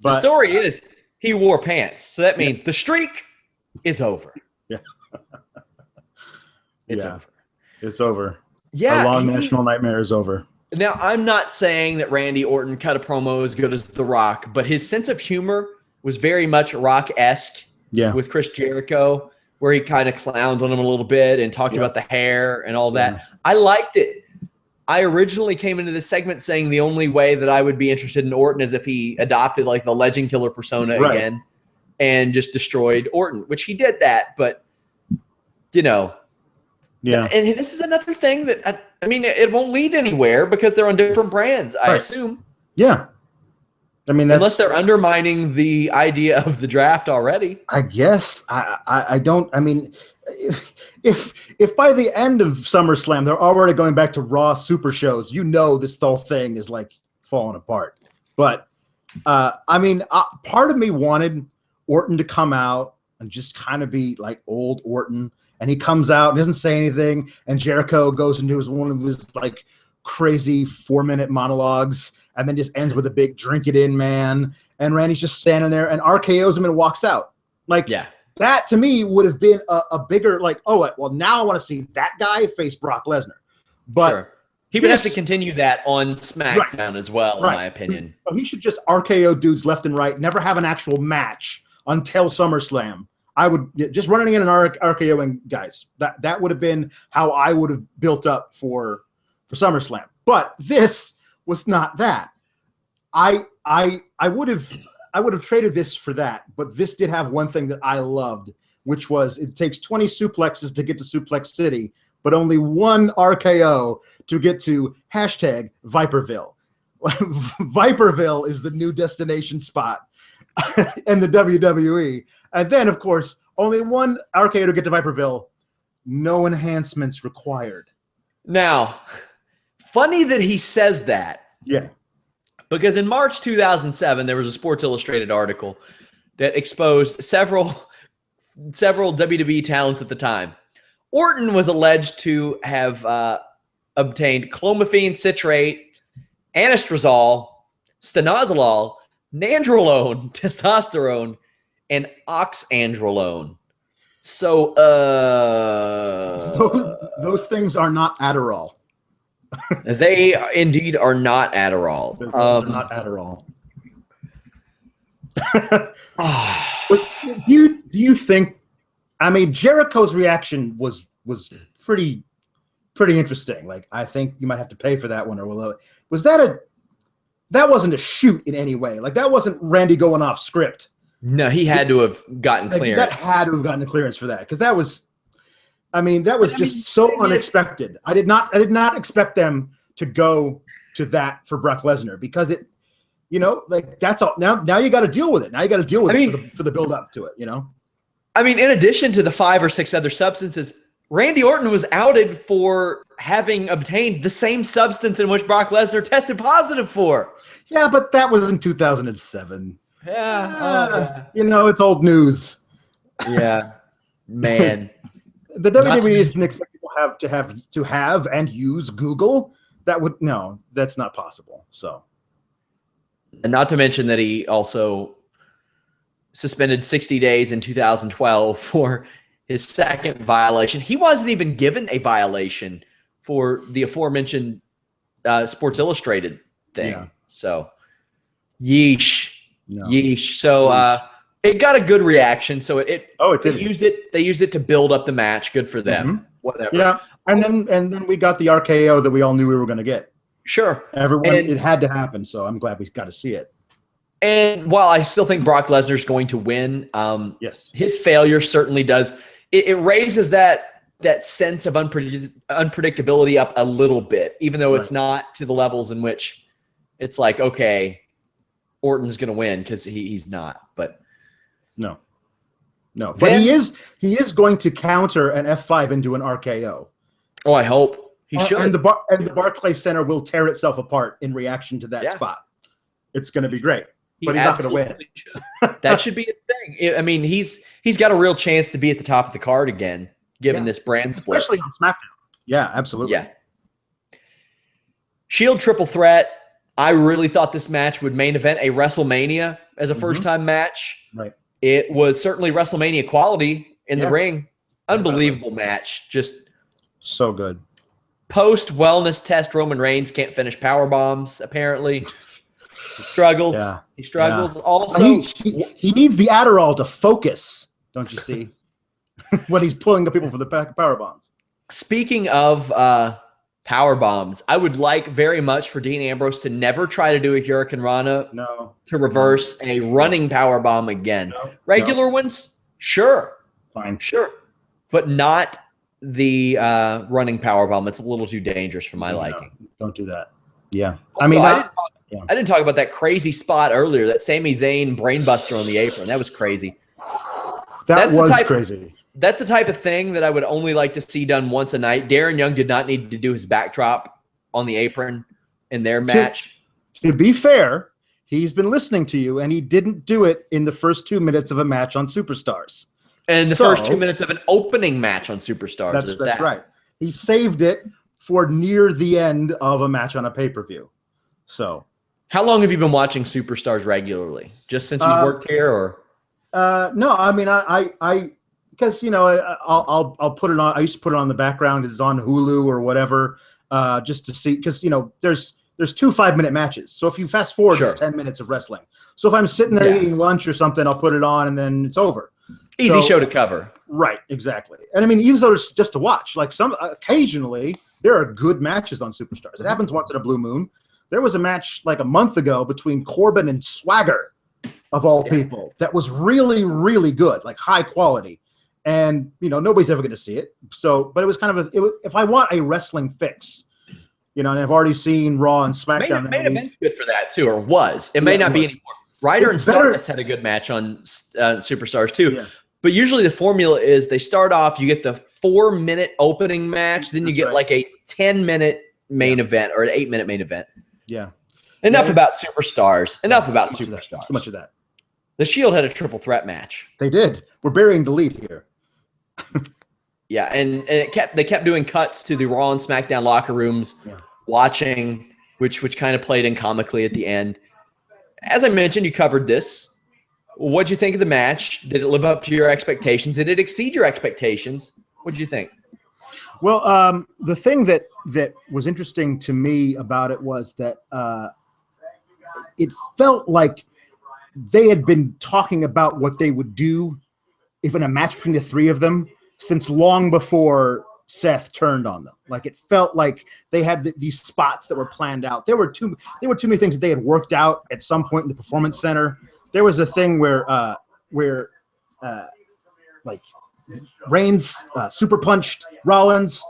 Speaker 2: But
Speaker 1: the story is he wore pants. So that means the streak is over.
Speaker 2: Yeah.
Speaker 1: It's over.
Speaker 2: It's over.
Speaker 1: Yeah.
Speaker 2: Our long national nightmare is over.
Speaker 1: Now, I'm not saying that Randy Orton cut a promo as good as The Rock, but his sense of humor was very much Rock-esque with Chris Jericho, where he kind of clowned on him a little bit and talked about the hair and all that. I liked it. I originally came into this segment saying the only way that I would be interested in Orton is if he adopted like the Legend Killer persona again and just destroyed Orton, which he did that. But, you know. Yeah. And this is another thing that, I mean, it won't lead anywhere because they're on different brands, I assume.
Speaker 2: Yeah. I mean,
Speaker 1: unless they're undermining the idea of the draft already.
Speaker 2: I guess I don't. I mean, if by the end of SummerSlam they're already going back to Raw Super shows, this whole thing is like falling apart. But I mean, part of me wanted Orton to come out and just kind of be like old Orton, and he comes out and doesn't say anything, and Jericho goes into one of his like crazy 4-minute monologues, and then just ends with a big drink it in, man. And Randy's just standing there and RKO's him and walks out. Like, that to me would have been a bigger, like, oh, well, now I want to see that guy face Brock Lesnar. But
Speaker 1: he would have to continue that on SmackDown as well, in my opinion.
Speaker 2: So he should just RKO dudes left and right, never have an actual match until SummerSlam. I would just running in an RKOing guys. That would have been how I would have built up for SummerSlam. But this was not that. I would have traded this for that, but this did have one thing that I loved, which was it takes 20 suplexes to get to Suplex City, but only one RKO to get to hashtag Viperville. Viperville is the new destination spot in the WWE. And then, of course, only one RKO to get to Viperville. No enhancements required.
Speaker 1: Now, funny that he says that.
Speaker 2: Yeah.
Speaker 1: Because in March 2007, there was a Sports Illustrated article that exposed several WWE talents at the time. Orton was alleged to have obtained clomiphene citrate, anastrozole, stanozolol, nandrolone, testosterone, and oxandrolone. So
Speaker 2: those things are not Adderall.
Speaker 1: They indeed are not Adderall.
Speaker 2: Those are not Adderall. Do you think? I mean, Jericho's reaction was pretty interesting. Like, I think you might have to pay for that one, or was that wasn't a shoot in any way? Like, that wasn't Randy going off script.
Speaker 1: No, he had to have gotten clearance.
Speaker 2: That had to have gotten a clearance for that, because that was. I mean, that was just so unexpected. I did not expect them to go to that for Brock Lesnar, because it, like, that's all. Now you got to deal with it. Now you got to deal with it for the build up to it.
Speaker 1: I mean, in addition to the 5 or 6 other substances, Randy Orton was outed for having obtained the same substance in which Brock Lesnar tested positive for.
Speaker 2: Yeah, but that was in 2007.
Speaker 1: Yeah,
Speaker 2: it's old news.
Speaker 1: Yeah, man.
Speaker 2: The WWE doesn't expect people to have and use Google. That's not possible. So,
Speaker 1: and not to mention that he also suspended 60 days in 2012 for his second violation. He wasn't even given a violation for the aforementioned Sports Illustrated thing. Yeah. So, yeesh. So, it got a good reaction. So they used it to build up the match. Good for them. Mm-hmm. Whatever.
Speaker 2: Yeah. And then we got the RKO that we all knew we were going to get.
Speaker 1: Sure.
Speaker 2: It had to happen. So I'm glad we got to see it.
Speaker 1: And while I still think Brock Lesnar's going to win,
Speaker 2: yes,
Speaker 1: his failure certainly does. It raises that sense of unpredictability up a little bit, even though it's not to the levels in which it's like, okay, Orton's going to win, because he's not. But
Speaker 2: no. But he is going to counter an F5 into an RKO.
Speaker 1: Oh, I hope he should.
Speaker 2: And the Barclays Center will tear itself apart in reaction to that spot. It's going to be great. But he's not going to win.
Speaker 1: That should be a thing. I mean, he's got a real chance to be at the top of the card again, given this brand split.
Speaker 2: Especially on SmackDown. Yeah, absolutely.
Speaker 1: Yeah. Shield triple threat. I really thought this match would main event a WrestleMania as a first-time match.
Speaker 2: Right.
Speaker 1: It was certainly WrestleMania quality in the ring. Unbelievable match. Just
Speaker 2: so good.
Speaker 1: Post-wellness test, Roman Reigns can't finish power bombs, apparently. He struggles. Yeah. He struggles. Also,
Speaker 2: he needs the Adderall to focus, don't you see? When he's pulling the people for the power bombs.
Speaker 1: Speaking of power bombs, I would like very much for Dean Ambrose to never try to do a Hurricane Rana.
Speaker 2: No.
Speaker 1: To reverse a running power bomb again.
Speaker 2: No.
Speaker 1: Regular ones, sure.
Speaker 2: Fine.
Speaker 1: Sure. But not the running power bomb. It's a little too dangerous for my liking.
Speaker 2: Don't do that. Yeah.
Speaker 1: Also, I didn't talk about that crazy spot earlier, that Sami Zayn brainbuster on the apron. That was crazy.
Speaker 2: That was crazy.
Speaker 1: That's the type of thing that I would only like to see done once a night. Darren Young did not need to do his backdrop on the apron in their match.
Speaker 2: To be fair, he's been listening to you, and he didn't do it in the first 2 minutes of a match on Superstars.
Speaker 1: And the first 2 minutes of an opening match on Superstars.
Speaker 2: That's right. He saved it for near the end of a match on a pay-per-view. So,
Speaker 1: how long have you been watching Superstars regularly? Just since you've worked here, or?
Speaker 2: No, I mean, I because I'll put it on. I used to put it on the background. It's on Hulu or whatever, just to see, because there's 2 5-minute matches. So if you fast forward, it's 10 minutes of wrestling. So if I'm sitting there eating lunch or something, I'll put it on and then it's over.
Speaker 1: Easy show to cover.
Speaker 2: Right, exactly. And I mean, even though it's just to watch, like occasionally there are good matches on Superstars. It happens once in a blue moon. There was a match like a month ago between Corbin and Swagger, of all people, that was really, really good, like high quality. And nobody's ever going to see it. So, but it was kind of if I want a wrestling fix, and I've already seen Raw and SmackDown.
Speaker 1: Main event's good for that too, or was. It may not be anymore. Ryder and Stardust had a good match on Superstars too. Yeah. But usually the formula is they start off, you get the 4-minute opening match, then you get like a 10-minute main event or an 8-minute main event.
Speaker 2: Yeah.
Speaker 1: Enough about Superstars. Enough about Superstars.
Speaker 2: Too much of that.
Speaker 1: The Shield had a triple threat match.
Speaker 2: They did. We're burying the lead here.
Speaker 1: Yeah, and they kept doing cuts to the Raw and SmackDown locker rooms, watching, which kind of played in comically at the end. As I mentioned, you covered this. What'd you think of the match? Did it live up to your expectations? Did it exceed your expectations? What'd you think?
Speaker 2: Well, the thing that was interesting to me about it was that it felt like they had been talking about what they would do if in a match between the three of them since long before Seth turned on them. Like, it felt like they had these spots that were planned out. There were too many things that they had worked out at some point in the Performance Center. There was a thing where Reigns super punched Rollins.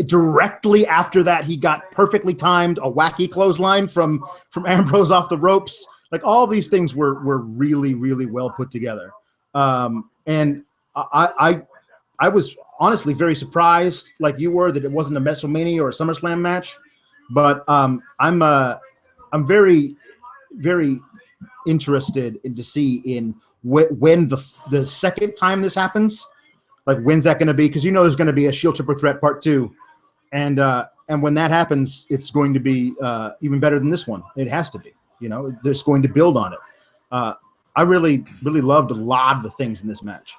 Speaker 2: Directly after that, he got perfectly timed a wacky clothesline from Ambrose off the ropes. Like, all these things were really, really well put together. And I was honestly very surprised, like you were, that it wasn't a WrestleMania or a SummerSlam match. But I'm very, very interested to see in when the second time this happens. Like, when's that going to be? Because there's going to be a Shield Triple Threat Part 2. And when that happens, it's going to be even better than this one. It has to be. There's going to build on it. I really, really loved a lot of the things in this match.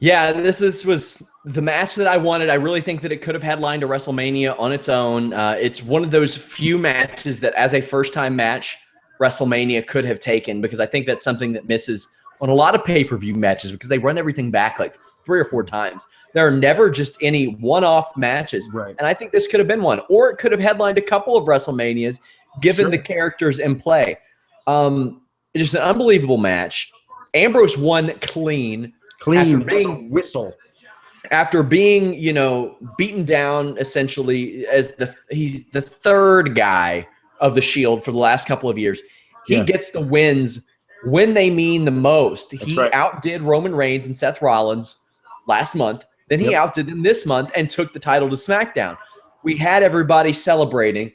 Speaker 1: Yeah, this was the match that I wanted. I really think that it could have headlined a WrestleMania on its own. It's one of those few matches that, as a first-time match, WrestleMania could have taken, because I think that's something that misses on a lot of pay-per-view matches, because they run everything back like 3 or 4 times. There are never just any one-off matches.
Speaker 2: Right.
Speaker 1: And I think this could have been one. Or it could have headlined a couple of WrestleManias, given the characters in play. Just an unbelievable match. Ambrose won clean.
Speaker 2: Whistle.
Speaker 1: After being, beaten down essentially as he's the third guy of the Shield for the last couple of years. He gets the wins when they mean the most. He outdid Roman Reigns and Seth Rollins last month. Then he outdid them this month and took the title to SmackDown. We had everybody celebrating.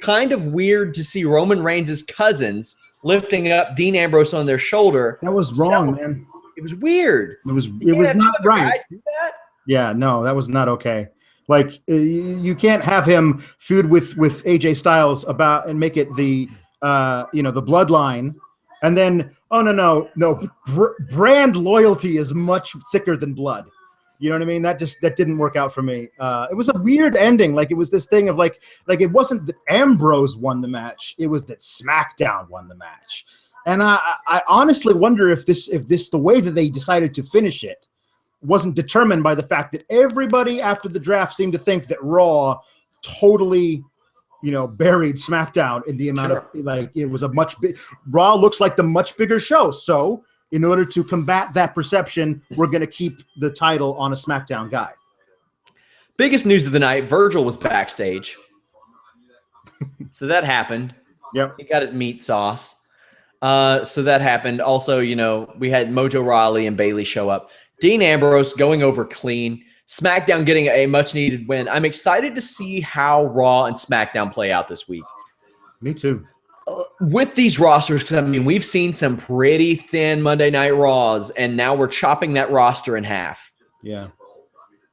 Speaker 1: Kind of weird to see Roman Reigns' cousins lifting up Dean Ambrose on their shoulder.
Speaker 2: That was wrong, man.
Speaker 1: It was weird.
Speaker 2: It was not right. Do that? Yeah, no, that was not okay. Like, you can't have him feud with AJ Styles and make it the the bloodline, and then no, brand loyalty is much thicker than blood. You know what I mean? That didn't work out for me. It was a weird ending. Like, it was this thing of like it wasn't that Ambrose won the match. It was that SmackDown won the match. And I honestly wonder if the way that they decided to finish it wasn't determined by the fact that everybody after the draft seemed to think that Raw totally, buried SmackDown in the amount of, like, it was a Raw looks like the much bigger show. So in order to combat that perception, we're going to keep the title on a SmackDown guy.
Speaker 1: Biggest news of the night, Virgil was backstage. So that happened.
Speaker 2: Yep.
Speaker 1: He got his meat sauce. So that happened. Also, we had Mojo Rawley and Bayley show up. Dean Ambrose going over clean. SmackDown getting a much-needed win. I'm excited to see how Raw and SmackDown play out this week.
Speaker 2: Me too.
Speaker 1: With these rosters, because, we've seen some pretty thin Monday Night Raws, and now we're chopping that roster in half.
Speaker 2: Yeah.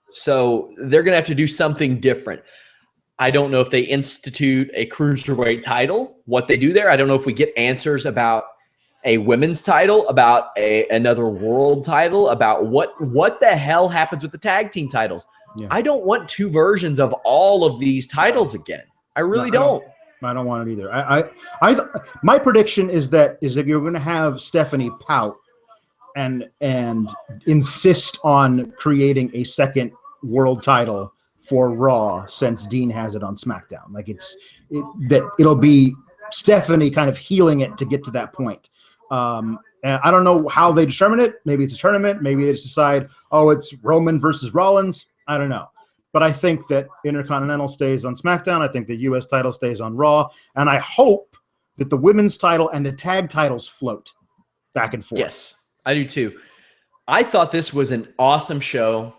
Speaker 1: So they're going to have to do something different. I don't know if they institute a cruiserweight title, what they do there. I don't know if we get answers about a women's title, about another world title, about what the hell happens with the tag team titles. Yeah. I don't want two versions of all of these titles again. I really don't.
Speaker 2: I don't want it either. My prediction is that you're going to have Stephanie pout and insist on creating a second world title for Raw since Dean has it on SmackDown. Like it'll be Stephanie kind of healing it to get to that point. And I don't know how they determine it. Maybe it's a tournament. Maybe they just decide, it's Roman versus Rollins. I don't know. But I think that Intercontinental stays on SmackDown. I think the U.S. title stays on Raw. And I hope that the women's title and the tag titles float back and forth.
Speaker 1: Yes, I do too. I thought this was an awesome show.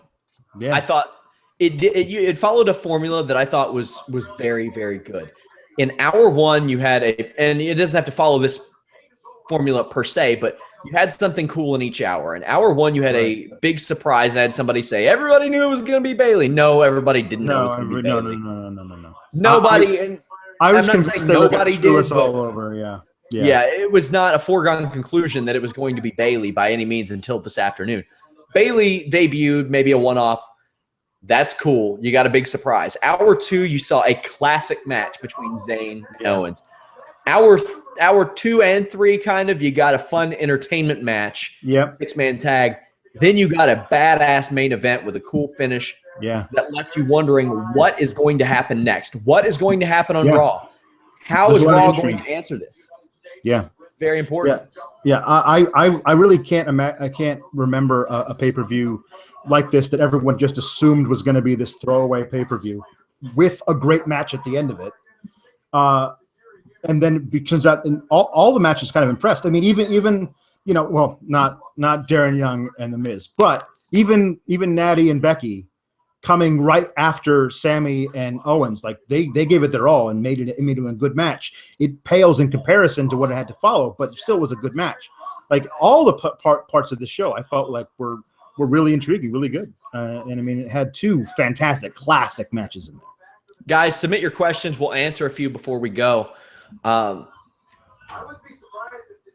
Speaker 2: Yeah.
Speaker 1: I thought it followed a formula that I thought was very, very good. In hour one, you had and it doesn't have to follow this formula per se, but you had something cool in each hour. In hour one, you had a big surprise. And I had somebody say, everybody knew it was going to be Bayley. No, everybody didn't know it was going to be Bayley.
Speaker 2: No.
Speaker 1: Nobody.
Speaker 2: I was convinced they
Speaker 1: nobody
Speaker 2: did us
Speaker 1: but,
Speaker 2: all over. Yeah.
Speaker 1: It was not a foregone conclusion that it was going to be Bayley by any means until this afternoon. Bayley debuted, maybe a one-off. That's cool. You got a big surprise. Hour two, you saw a classic match between Zayn and Owens. Hour 2 and 3, kind of, you got a fun entertainment match.
Speaker 2: Yep.
Speaker 1: 6-man tag. Then you got a badass main event with a cool finish.
Speaker 2: Yeah.
Speaker 1: That left you wondering what is going to happen next. What is going to happen on Raw? How is Raw going to answer this?
Speaker 2: Yeah.
Speaker 1: It's very important.
Speaker 2: Yeah. I really can't I can't remember a pay-per-view like this that everyone just assumed was going to be this throwaway pay-per-view with a great match at the end of it. And then it turns out in all the matches kind of impressed. I mean, even not Darren Young and The Miz, but even Natty and Becky coming right after Sammy and Owens, like they gave it their all and made it a good match. It pales in comparison to what it had to follow, but still was a good match. Like all the parts of the show, I felt like were really intriguing, really good. And I mean, it had two fantastic classic matches in there.
Speaker 1: Guys, submit your questions. We'll answer a few before we go.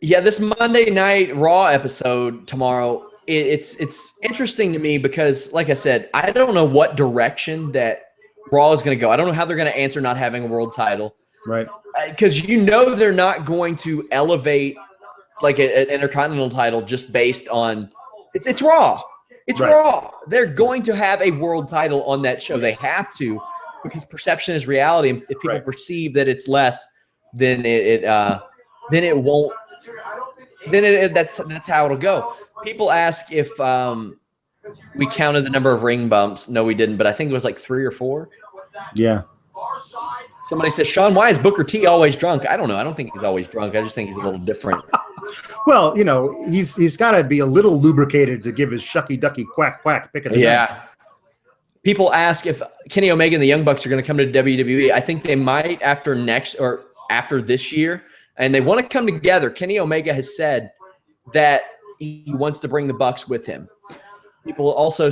Speaker 1: This Monday Night Raw episode tomorrow, it's interesting to me because, like I said, I don't know what direction that Raw is going to go. I don't know how they're going to answer not having a world title.
Speaker 2: Right.
Speaker 1: Because they're not going to elevate like an Intercontinental title just based on it's Raw. It's right. Raw. They're going to have a world title on that show. They have to, because perception is reality. And if people perceive that it's less, then it won't. Then that's how it'll go. People ask if we counted the number of ring bumps. No, we didn't, but I think it was like 3 or 4.
Speaker 2: Yeah.
Speaker 1: Somebody says, Sean, why is Booker T always drunk? I don't know. I don't think he's always drunk. I just think he's a little different.
Speaker 2: Well, he's got to be a little lubricated to give his shucky ducky quack quack pick of the night.
Speaker 1: People ask if Kenny Omega and the Young Bucks are going to come to WWE. I think they might after this year, and they want to come together. Kenny Omega has said that he wants to bring the Bucks with him. People also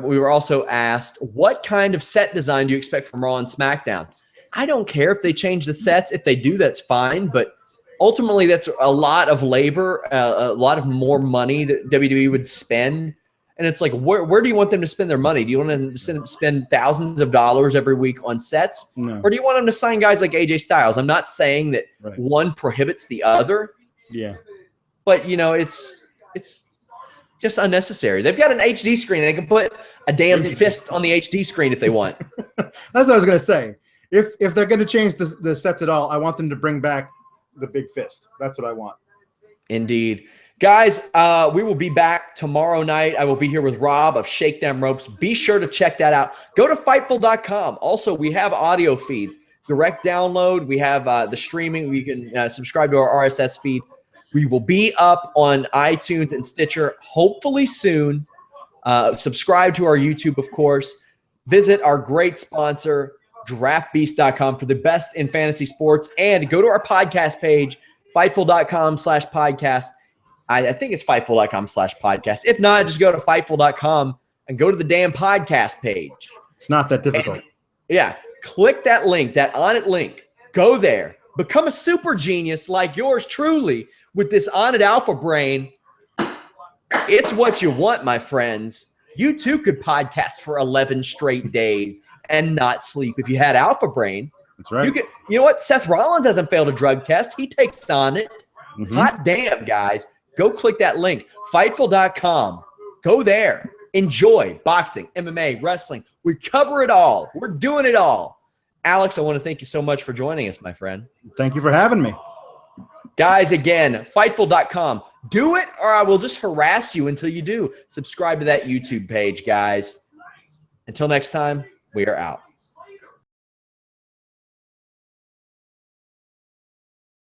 Speaker 1: we were also asked, what kind of set design do you expect from Raw and SmackDown? I don't care if they change the sets. If they do, that's fine. But ultimately, that's a lot of labor, a lot of more money that WWE would spend. And it's like, where do you want them to spend their money? Do you want them to spend thousands of dollars every week on sets?
Speaker 2: No.
Speaker 1: Or do you want them to sign guys like AJ Styles? I'm not saying that one prohibits the other.
Speaker 2: Yeah.
Speaker 1: But, it's just unnecessary. They've got an HD screen. They can put a damn fist on the HD screen if they want.
Speaker 2: That's what I was going to say. If they're going to change the sets at all, I want them to bring back the big fist. That's what I want.
Speaker 1: Indeed. Guys, we will be back tomorrow night. I will be here with Rob of Shakedown Ropes. Be sure to check that out. Go to Fightful.com. Also, we have audio feeds. direct download. We have the streaming. We can subscribe to our RSS feed. We will be up on iTunes and Stitcher hopefully soon. Subscribe to our YouTube, of course. Visit our great sponsor, draftbeast.com, for the best in fantasy sports. And go to our podcast page, Fightful.com/podcast. I think it's Fightful.com/podcast. If not, just go to Fightful.com and go to the damn podcast page.
Speaker 2: It's not that difficult.
Speaker 1: And, click that link, that On It link. Go there. Become a super genius like yours truly with this On It Alpha brain. It's what you want, my friends. You too could podcast for 11 straight days and not sleep if you had Alpha Brain.
Speaker 2: That's right.
Speaker 1: You know what? Seth Rollins hasn't failed a drug test. He takes on it. Mm-hmm. Hot damn, guys. Go click that link. Fightful.com. Go there. Enjoy boxing, MMA, wrestling. We cover it all. We're doing it all. Alex, I want to thank you so much for joining us, my friend.
Speaker 2: Thank you for having me.
Speaker 1: Guys, again, Fightful.com. Do it, or I will just harass you until you do. Subscribe to that YouTube page, guys. Until next time, we are out.